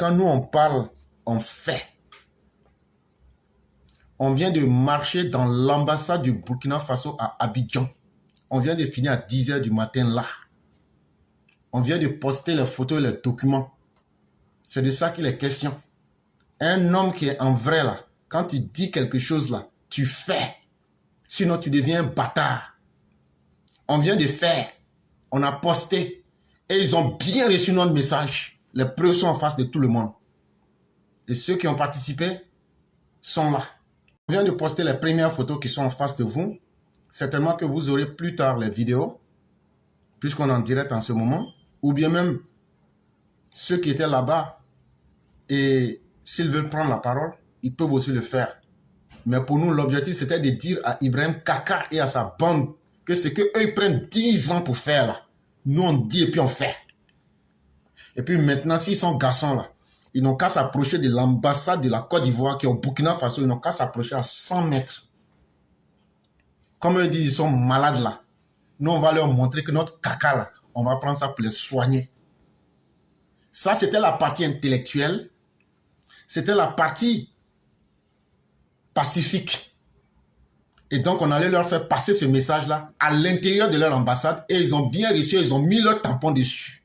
Quand nous on parle, on fait. On vient de marcher dans l'ambassade du Burkina Faso à Abidjan. On vient de finir à 10 h du matin là. On vient de poster les photos et les documents. C'est de ça qu'il est question. Un homme qui est en vrai là, quand tu dis quelque chose là, tu fais. Sinon tu deviens un bâtard. On vient de faire. On a posté. Et ils ont bien reçu notre message. Les preuves sont en face de tout le monde. Et ceux qui ont participé sont là. On vient de poster les premières photos qui sont en face de vous. Certainement que vous aurez plus tard les vidéos, puisqu'on est en direct en ce moment. Ou bien même ceux qui étaient là-bas. Et s'ils veulent prendre la parole, ils peuvent aussi le faire. Mais pour nous, l'objectif, c'était de dire à Ibrahim Kaka et à sa bande que ce qu'eux, ils prennent 10 ans pour faire là. Nous, on dit et puis on fait. Et puis maintenant, s'ils sont garçons là, ils n'ont qu'à s'approcher de l'ambassade de la Côte d'Ivoire qui est au Burkina Faso. Ils n'ont qu'à s'approcher à 100 mètres. Comme eux disent, ils sont malades là. Nous, on va leur montrer que notre caca là, on va prendre ça pour les soigner. Ça, c'était la partie intellectuelle. C'était la partie pacifique. Et donc, on allait leur faire passer ce message-là à l'intérieur de leur ambassade. Et ils ont bien reçu, ils ont mis leur tampon dessus.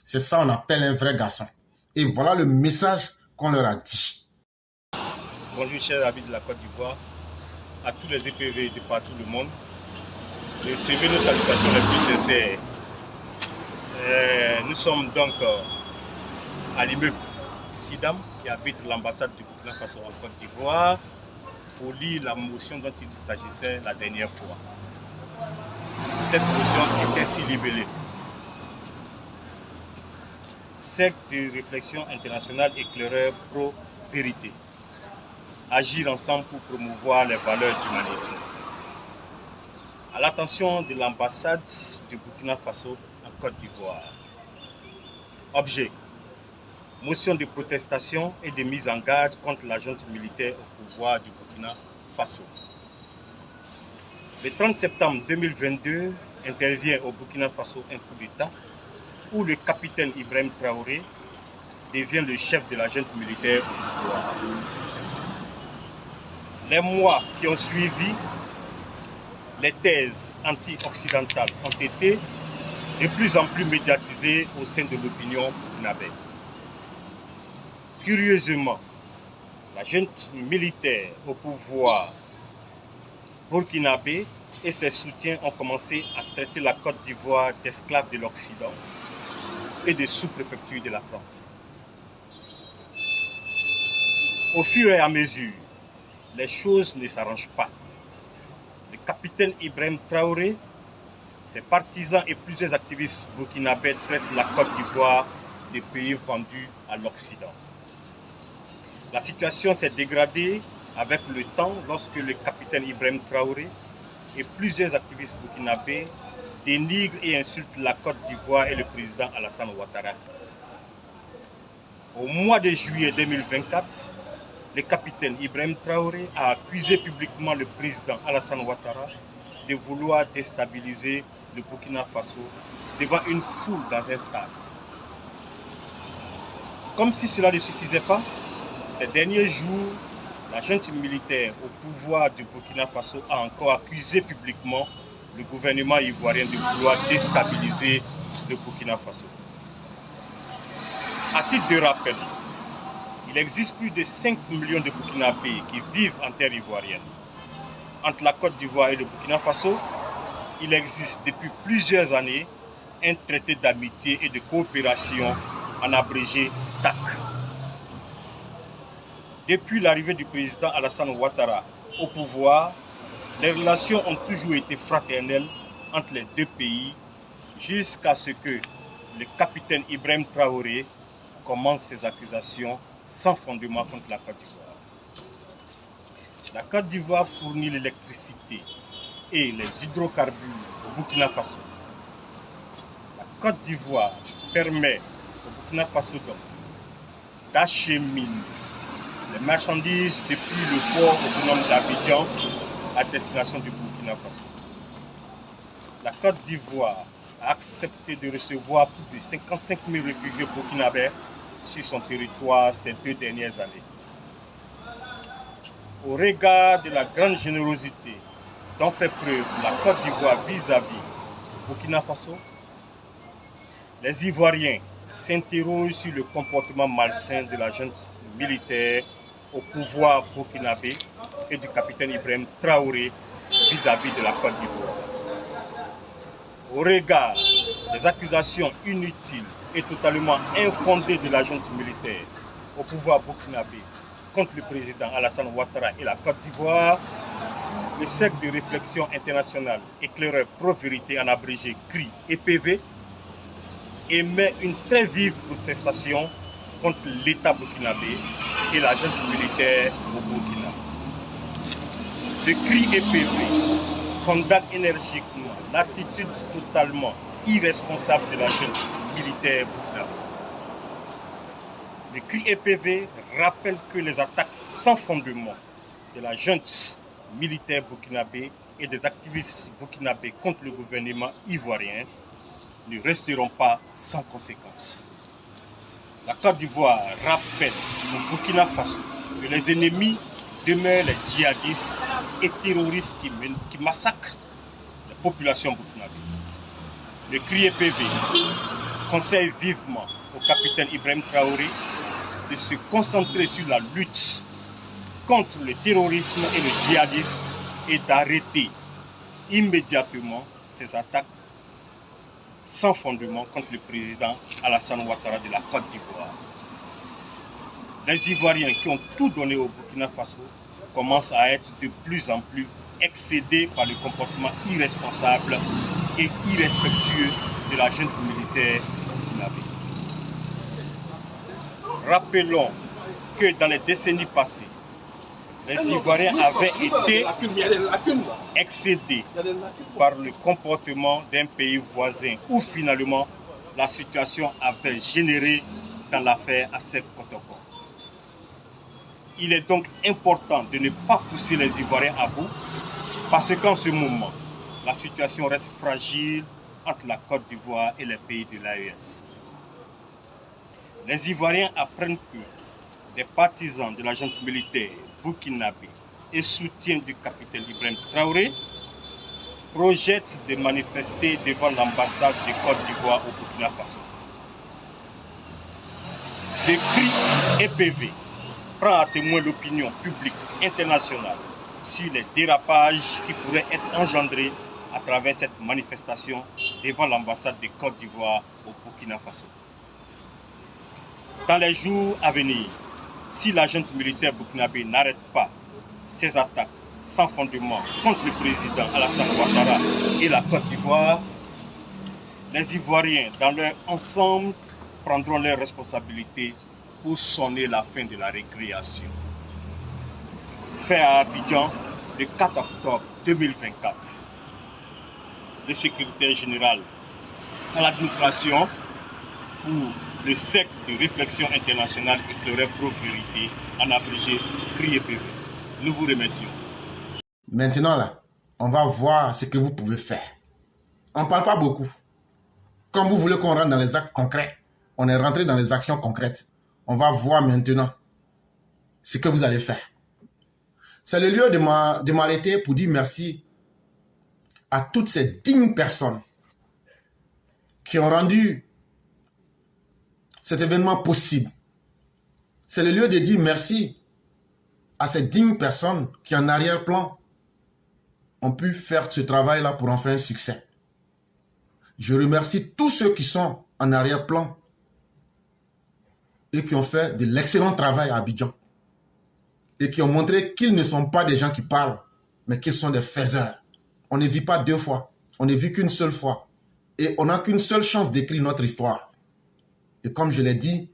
C'est ça qu'on appelle un vrai garçon. Et voilà le message qu'on leur a dit. Bonjour chers amis de la Côte d'Ivoire, à tous les EPV de partout le monde. Recevez nos salutations les plus sincères. Nous sommes donc à l'immeuble Sidam qui habite l'ambassade du Burkina Faso en Côte d'Ivoire pour lire la motion dont il s'agissait la dernière fois. Cette motion est ainsi libellée. Secte de réflexion internationale éclaireur pro-vérité. Agir ensemble pour promouvoir les valeurs d'humanisme. À l'attention de l'ambassade du Burkina Faso en Côte d'Ivoire. Objet. Motion de protestation et de mise en garde contre la junte militaire au pouvoir du Burkina Faso. Le 30 septembre 2022 intervient au Burkina Faso un coup d'État où le capitaine Ibrahim Traoré devient le chef de la junte militaire au pouvoir. Les mois qui ont suivi, les thèses anti-occidentales ont été de plus en plus médiatisées au sein de l'opinion burkinabé. Curieusement, la junte militaire au pouvoir burkinabé et ses soutiens ont commencé à traiter la Côte d'Ivoire d'esclaves de l'Occident et de sous-préfecture de la France. Au fur et à mesure, les choses ne s'arrangent pas. Le capitaine Ibrahim Traoré, ses partisans et plusieurs activistes burkinabés traitent la Côte d'Ivoire de pays vendus à l'Occident. La situation s'est dégradée avec le temps lorsque le capitaine Ibrahim Traoré et plusieurs activistes burkinabés dénigrent et insultent la Côte d'Ivoire et le président Alassane Ouattara. Au mois de juillet 2024, le capitaine Ibrahim Traoré a accusé publiquement le président Alassane Ouattara de vouloir déstabiliser le Burkina Faso devant une foule dans un stade. Comme si cela ne suffisait pas, ces derniers jours, la junte militaire au pouvoir du Burkina Faso a encore accusé publiquement le gouvernement ivoirien de vouloir déstabiliser le Burkina Faso. À titre de rappel, il existe plus de 5 millions de Burkinabés qui vivent en terre ivoirienne. Entre la Côte d'Ivoire et le Burkina Faso, il existe depuis plusieurs années un traité d'amitié et de coopération en abrégé TAC. Depuis l'arrivée du président Alassane Ouattara au pouvoir, les relations ont toujours été fraternelles entre les deux pays jusqu'à ce que le capitaine Ibrahim Traoré commence ses accusations sans fondement contre la Côte d'Ivoire. La Côte d'Ivoire fournit l'électricité et les hydrocarbures au Burkina Faso. La Côte d'Ivoire permet au Burkina Faso d'acheminer les marchandises depuis le port autonome d'Abidjan à destination du Burkina Faso. La Côte d'Ivoire a accepté de recevoir plus de 55 000 réfugiés burkinabés sur son territoire ces 2 dernières années. Au regard de la grande générosité dont fait preuve la Côte d'Ivoire vis-à-vis Burkina Faso, les Ivoiriens s'interrogent sur le comportement malsain de la junte militaire au pouvoir burkinabé et du capitaine Ibrahim Traoré vis-à-vis de la Côte d'Ivoire. Au regard des accusations inutiles et totalement infondées de la junte militaire au pouvoir burkinabé contre le président Alassane Ouattara et la Côte d'Ivoire, le cercle de réflexion internationale éclaireur pro-vérité en abrégé CRI et PV émet une très vive protestation contre l'État burkinabé et la junte militaire au Burkina. Le CRI et PV condamne énergiquement l'attitude totalement irresponsable de la junte militaire burkinabé. Le CRI et PV rappelle que les attaques sans fondement de la junte militaire burkinabé et des activistes burkinabés contre le gouvernement ivoirien ne resteront pas sans conséquences. La Côte d'Ivoire rappelle au Burkina Faso que les ennemis demeurent les djihadistes et terroristes qui massacrent la population burkinabé. Le CRI et PV conseille vivement au capitaine Ibrahim Traoré de se concentrer sur la lutte contre le terrorisme et le djihadisme et d'arrêter immédiatement ces attaques sans fondement contre le président Alassane Ouattara de la Côte d'Ivoire. Les Ivoiriens qui ont tout donné au Burkina Faso commencent à être de plus en plus excédés par le comportement irresponsable et irrespectueux de la junte militaire burkinabé. Rappelons que dans les décennies passées, les Ivoiriens avaient été excédés par le comportement d'un pays voisin où finalement la situation avait généré dans l'affaire Assec Kotoko. Il est donc important de ne pas pousser les Ivoiriens à bout parce qu'en ce moment, la situation reste fragile entre la Côte d'Ivoire et les pays de l'AES. Les Ivoiriens apprennent que des partisans de la junte militaire burkinabé et soutiens du capitaine Ibrahim Traoré projettent de manifester devant l'ambassade de Côte d'Ivoire au Burkina Faso. Le CRI et PV prend à témoin l'opinion publique internationale sur les dérapages qui pourraient être engendrés à travers cette manifestation devant l'ambassade de Côte d'Ivoire au Burkina Faso. Dans les jours à venir, si la junte militaire burkinabé n'arrête pas ses attaques sans fondement contre le président Alassane Ouattara et la Côte d'Ivoire, les Ivoiriens, dans leur ensemble, prendront leurs responsabilités pour sonner la fin de la récréation. Fait à Abidjan, le 4 octobre 2024. Le secrétaire général à l'administration pour le cercle de réflexion internationale éclaireur pro-vérité, en abrégé CRI et PV. Nous vous remercions. Maintenant, là, on va voir ce que vous pouvez faire. On ne parle pas beaucoup. Comme vous voulez qu'on rentre dans les actes concrets, on est rentré dans les actions concrètes. On va voir maintenant ce que vous allez faire. C'est le lieu de m'arrêter pour dire merci à toutes ces dignes personnes qui ont rendu cet événement possible. C'est le lieu de dire merci à ces dignes personnes qui, en arrière-plan, ont pu faire ce travail-là pour en faire un succès. Je remercie tous ceux qui sont en arrière-plan et qui ont fait de l'excellent travail à Abidjan et qui ont montré qu'ils ne sont pas des gens qui parlent, mais qu'ils sont des faiseurs. On ne vit pas 2 fois, on ne vit qu'une seule fois et on n'a qu'une seule chance d'écrire notre histoire. Et comme je l'ai dit,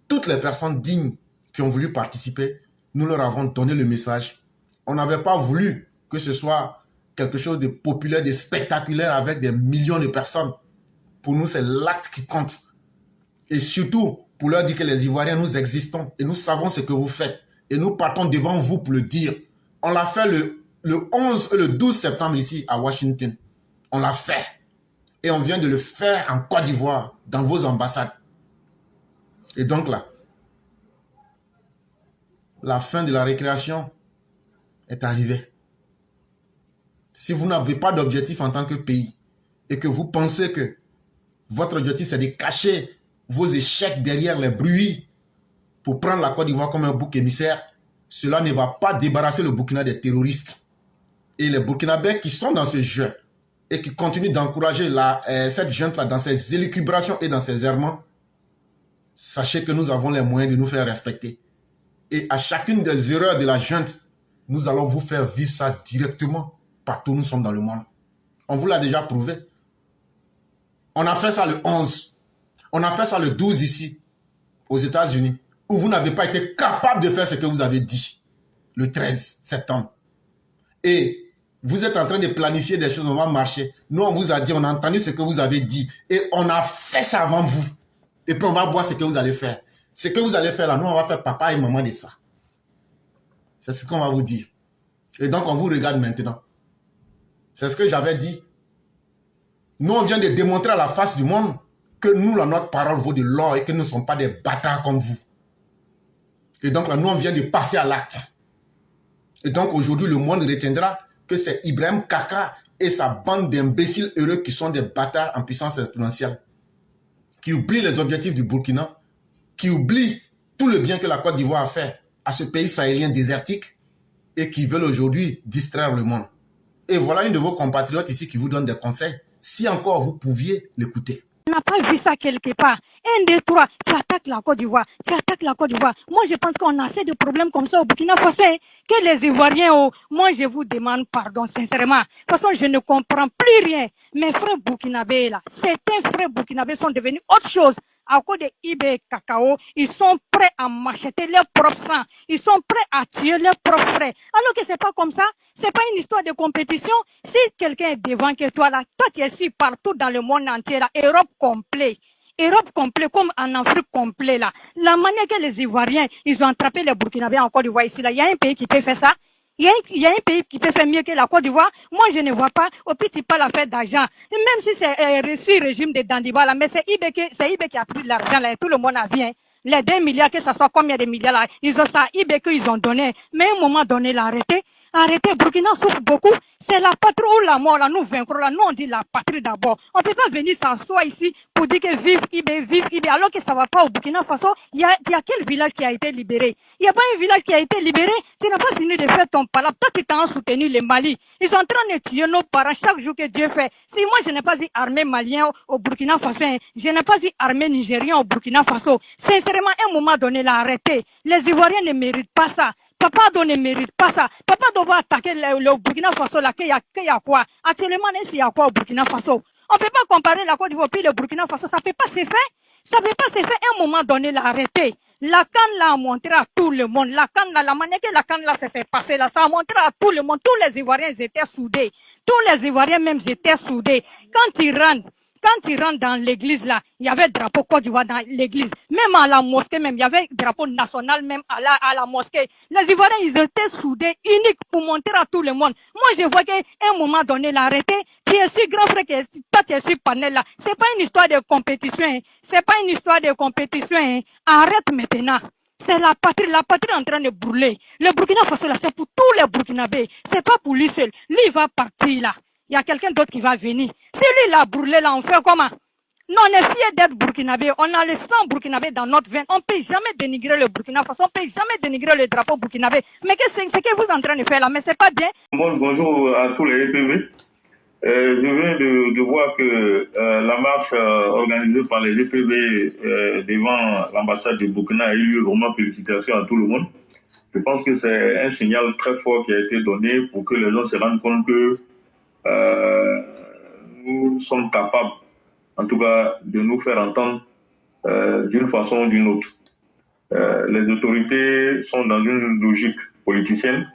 toutes les personnes dignes qui ont voulu participer, nous leur avons donné le message. On n'avait pas voulu que ce soit quelque chose de populaire, de spectaculaire avec des millions de personnes. Pour nous, c'est l'acte qui compte. Et surtout, pour leur dire que les Ivoiriens, nous existons et nous savons ce que vous faites. Et nous partons devant vous pour le dire. On l'a fait le 11 et le 12 septembre ici à Washington. On l'a fait. Et on vient de le faire en Côte d'Ivoire, dans vos ambassades. Et donc là, la fin de la récréation est arrivée. Si vous n'avez pas d'objectif en tant que pays et que vous pensez que votre objectif c'est de cacher vos échecs derrière les bruits pour prendre la Côte d'Ivoire comme un bouc émissaire, cela ne va pas débarrasser le Burkina des terroristes. Et les Burkinabés qui sont dans ce jeu et qui continuent d'encourager cette junte-là dans ses élucubrations et dans ses errements, sachez que nous avons les moyens de nous faire respecter. Et à chacune des erreurs de la junte, nous allons vous faire vivre ça directement partout où nous sommes dans le monde. On vous l'a déjà prouvé. On a fait ça le 11. On a fait ça le 12 ici, aux États-Unis, où vous n'avez pas été capable de faire ce que vous avez dit le 13 septembre. Et vous êtes en train de planifier des choses, on va marcher. Nous, on vous a dit, on a entendu ce que vous avez dit. Et on a fait ça avant vous. Et puis, on va voir ce que vous allez faire. Ce que vous allez faire là, nous, on va faire papa et maman de ça. C'est ce qu'on va vous dire. Et donc, on vous regarde maintenant. C'est ce que j'avais dit. Nous, on vient de démontrer à la face du monde que nous, là, notre parole vaut de l'or et que nous ne sommes pas des bâtards comme vous. Et donc, là, nous, on vient de passer à l'acte. Et donc, aujourd'hui, le monde retiendra que c'est Ibrahim Kaka et sa bande d'imbéciles heureux qui sont des bâtards en puissance exponentielle, qui oublient les objectifs du Burkina, qui oublient tout le bien que la Côte d'Ivoire a fait à ce pays sahélien désertique et qui veulent aujourd'hui distraire le monde. Et voilà une de vos compatriotes ici qui vous donne des conseils. Si encore vous pouviez l'écouter. On n'a pas vu ça quelque part. 1, 2, 3, tu attaques la Côte d'Ivoire, tu attaques la Côte d'Ivoire. Moi, je pense qu'on a assez de problèmes comme ça au Burkina Faso, que les Ivoiriens, moi, je vous demande pardon, sincèrement. De toute façon, je ne comprends plus rien. Mes frères burkinabés, là, certains frères burkinabés sont devenus autre chose. À cause de IB Cacao, ils sont prêts à m'acheter leur propre sang. Ils sont prêts à tuer leurs propres frères. Alors que c'est pas comme ça. C'est pas une histoire de compétition. Si quelqu'un est devant que toi, là, toi, tu es ici partout dans le monde entier, là, Europe complet. Europe complet, comme en Afrique complet, là. La manière que les Ivoiriens, ils ont attrapé les Burkinabés en Côte d'Ivoire ici, là. Il y a un pays qui peut faire ça. Il y a un pays qui peut faire mieux que la Côte d'Ivoire. Moi, je ne vois pas. Au plus, tu parles l'affaire d'argent. Même si c'est reçu le régime de Dandiba, là, mais c'est IB qui a pris l'argent, là, et tout le monde a vu, hein. Les 2 milliards, que ce soit combien de milliards, là, ils ont ça, IB qu'ils ont donné. Mais à un moment donné, l'arrêté. Arrêtez, Burkina souffre beaucoup. C'est la patrie ou la mort, là, nous vaincrons, là. Nous, on dit la patrie d'abord. On ne peut pas venir s'asseoir ici pour dire que vive IB, alors que ça ne va pas au Burkina Faso. Il y a quel village qui a été libéré? Il n'y a pas un village qui a été libéré. Tu n'as pas fini de faire ton palabre. Toi, tu t'as soutenu les Mali. Ils sont en train de tuer nos parents chaque jour que Dieu fait. Si moi, je n'ai pas vu armée malien au Burkina Faso, je n'ai pas vu armée nigérien au Burkina Faso. Sincèrement, à un moment donné, l'arrêter. Les Ivoiriens ne méritent pas ça. Papa ne mérite pas ça. Papa doit attaquer le Burkina Faso là, qu'il y a quoi? Actuellement, il y a quoi au Burkina Faso? On ne peut pas comparer la Côte d'Ivoire et le Burkina Faso. Ça ne peut pas se faire. Ça ne peut pas se faire. À un moment donné, l'arrêter. La canne là a montré à tout le monde. La canne là, la manière que la canne là s'est passée là, ça a montré à tout le monde. Tous les Ivoiriens étaient soudés. Tous les Ivoiriens même étaient soudés. Quand ils rentrent dans l'église là, il y avait le drapeau Côte d'Ivoire dans l'église. Même à la mosquée même, il y avait le drapeau national même à la mosquée. Les Ivoiriens, ils étaient soudés, uniques pour montrer à tout le monde. Moi, je vois qu'à un moment donné, l'arrêté, tu es si grand frère que toi, tu es si panel là. C'est pas une histoire de compétition, hein. C'est pas une histoire de compétition, hein. Arrête maintenant. C'est la patrie est en train de brûler. Le Burkina Faso là, c'est pour tous les Burkinabés. C'est pas pour lui seul. Lui, il va partir là. Il y a quelqu'un d'autre qui va venir. Si lui, il a brûlé là, on fait comment? Non, on est fiers d'être burkinabé. On a le sang burkinabé dans notre veine. On ne peut jamais dénigrer le Burkina Faso. On ne peut jamais dénigrer le drapeau burkinabé. Mais c'est ce que vous êtes en train de faire là, mais c'est pas bien. Bonjour à tous les EPV. Je viens de voir que la marche organisée par les EPV devant l'ambassade du Burkina a eu lieu. Vraiment, félicitations à tout le monde. Je pense que c'est un signal très fort qui a été donné pour que les gens se rendent compte que nous sommes capables, en tout cas, de nous faire entendre d'une façon ou d'une autre. Les autorités sont dans une logique politicienne.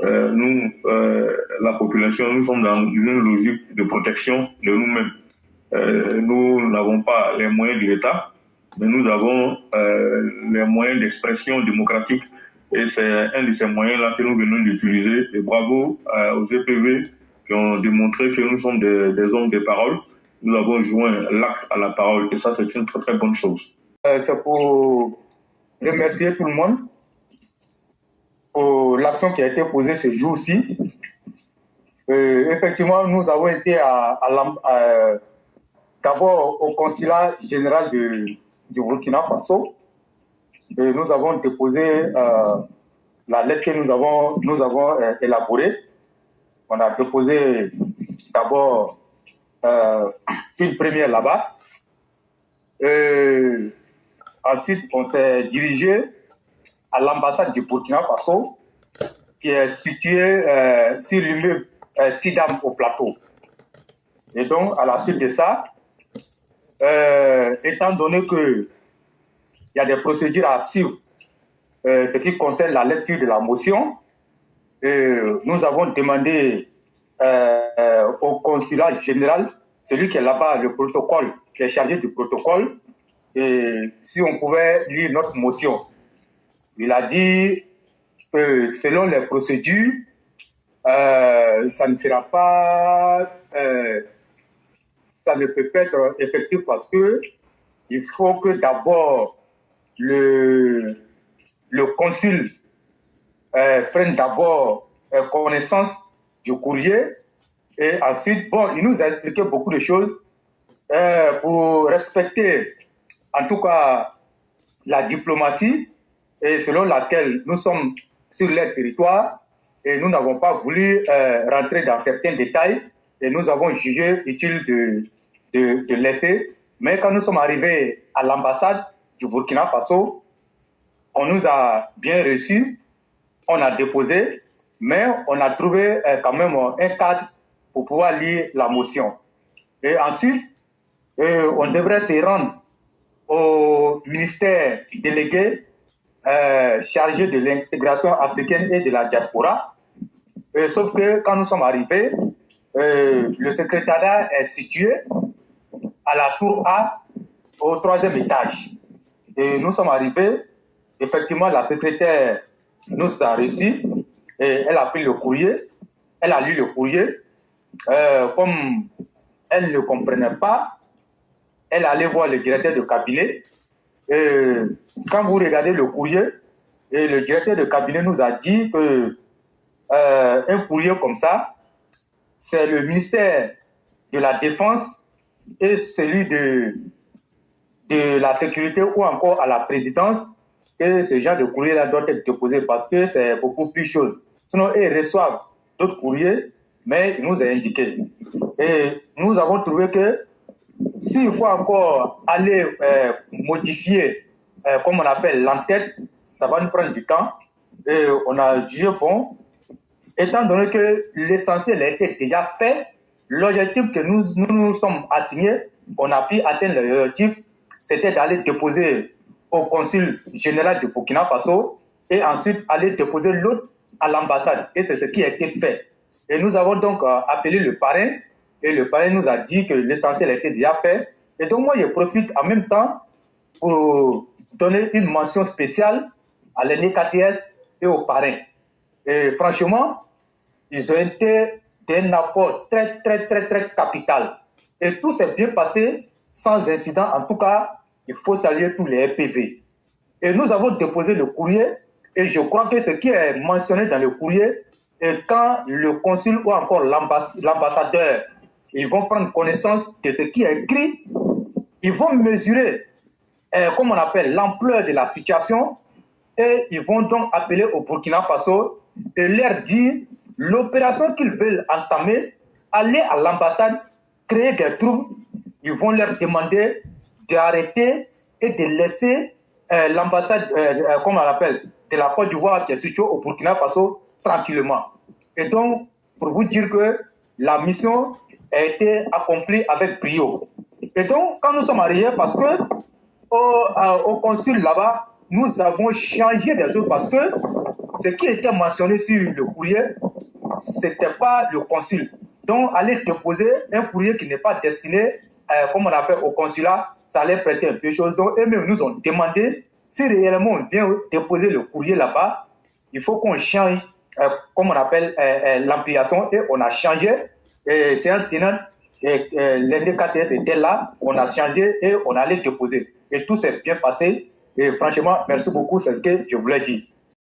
Nous, la population, nous sommes dans une logique de protection de nous-mêmes. Nous n'avons pas les moyens de l'État, mais nous avons les moyens d'expression démocratique. Et c'est un de ces moyens-là que nous venons d'utiliser. Et bravo aux EPV qui ont démontré que nous sommes des hommes de parole. Nous avons joint l'acte à la parole. Et ça, c'est une très, très bonne chose. c'est pour remercier tout le monde pour l'action qui a été posée ce jour-ci. Effectivement, nous avons été d'abord au consulat général du Burkina Faso. Et nous avons déposé la lettre que nous avons élaborée. On a déposé d'abord une première là-bas. Ensuite, on s'est dirigé à l'ambassade du Burkina Faso, qui est située sur l'immeuble Sidam au plateau. Et donc, à la suite de ça, étant donné qu'il y a des procédures à suivre, ce qui concerne la lecture de la motion, nous avons demandé au consulat général, celui qui est là-bas, le protocole, qui est chargé du protocole, et si on pouvait lire notre motion. Il a dit que selon les procédures, ça ne sera pas, ça ne peut pas être effectif parce que il faut que d'abord le consul prenne d'abord connaissance du courrier et ensuite, bon, il nous a expliqué beaucoup de choses pour respecter en tout cas la diplomatie et selon laquelle nous sommes sur leur territoire et nous n'avons pas voulu rentrer dans certains détails et nous avons jugé utile de laisser. Mais quand nous sommes arrivés à l'ambassade du Burkina Faso, on nous a bien reçus, on a déposé, mais on a trouvé quand même un cadre pour pouvoir lire la motion. Et ensuite, on devrait se rendre au ministère délégué chargé de l'intégration africaine et de la diaspora. Sauf que quand nous sommes arrivés, le secrétariat est situé à la tour A, au 3e étage. Et nous sommes arrivés, effectivement, la secrétaire nous a reçus et elle a pris le courrier, elle a lu le courrier. Comme elle ne comprenait pas, elle allait voir le directeur de cabinet. Quand vous regardez le courrier, et le directeur de cabinet nous a dit que un courrier comme ça, c'est le ministère de la Défense et celui de la sécurité ou encore à la présidence que ce genre de courrier-là doit être déposé parce que c'est beaucoup plus chaud. Sinon, ils reçoivent d'autres courriers, mais il nous a indiqué. Et nous avons trouvé que s'il faut encore aller modifier, comme on appelle l'entête, ça va nous prendre du temps. Et on a jugé bon, étant donné que l'essentiel a été déjà fait, l'objectif que nous sommes assignés, on a pu atteindre l'objectif, c'était d'aller déposer au consul général du Burkina Faso et ensuite aller déposer l'autre à l'ambassade. Et c'est ce qui a été fait. Et nous avons donc appelé le parrain et le parrain nous a dit que l'essentiel a été déjà fait. Et donc moi, je profite en même temps pour donner une mention spéciale à l'NKTS et au parrain. Et franchement, ils ont été d'un apport très capital. Et tout s'est bien passé sans incident. En tout cas, il faut saluer tous les RPV. Et nous avons déposé le courrier et je crois que ce qui est mentionné dans le courrier, et quand le consul ou encore l'ambassadeur, ils vont prendre connaissance de ce qui est écrit, ils vont mesurer, comme on appelle, l'ampleur de la situation et ils vont donc appeler au Burkina Faso et leur dire l'opération qu'ils veulent entamer, aller à l'ambassade, créer des troubles, ils vont leur demander d'arrêter et de laisser l'ambassade, comme on l'appelle, de la Côte d'Ivoire qui est située au Burkina Faso tranquillement. Et donc, pour vous dire que la mission a été accomplie avec brio. Et donc, quand nous sommes arrivés, parce que au consul là-bas, nous avons changé des choses parce que ce qui était mentionné sur le courrier, ce n'était pas le consul. Donc, aller déposer un courrier qui n'est pas destiné, comme on appelle au consulat, ça allait prêter un peu de choses. Donc, eux-mêmes nous ont demandé, si réellement on vient déposer le courrier là-bas, il faut qu'on change, comme on appelle, l'ampliation, et on a changé. Et c'est un tenant l'indécatrice était là, on a changé et on allait déposer. Et tout s'est bien passé. Et franchement, merci beaucoup, c'est ce que je voulais dire.